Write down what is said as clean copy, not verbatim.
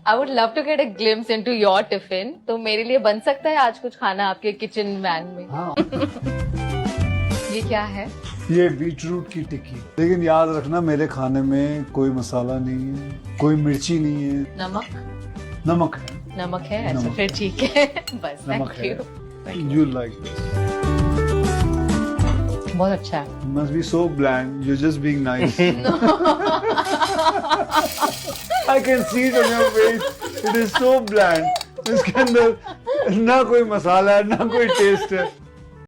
I would love to get a glimpse into your tiffin. तो मेरे लिए बन सकता है आज कुछ खाना आपके किचन वैन में? हाँ ये क्या है? ये बीटरूट की टिक्की, लेकिन याद रखना मेरे खाने में कोई मसाला नहीं है, कोई मिर्ची नहीं है, नमक? नमक है। नमक है, अच्छा नमक। फिर ठीक है। बस नमक थैंक है। यू। You like this? बहुत अच्छा है। You must be so bland. You're just being nice. I can see it on your face. It is so bland. इसके अंदर ना कोई मसाला है, ना कोई टेस्ट है।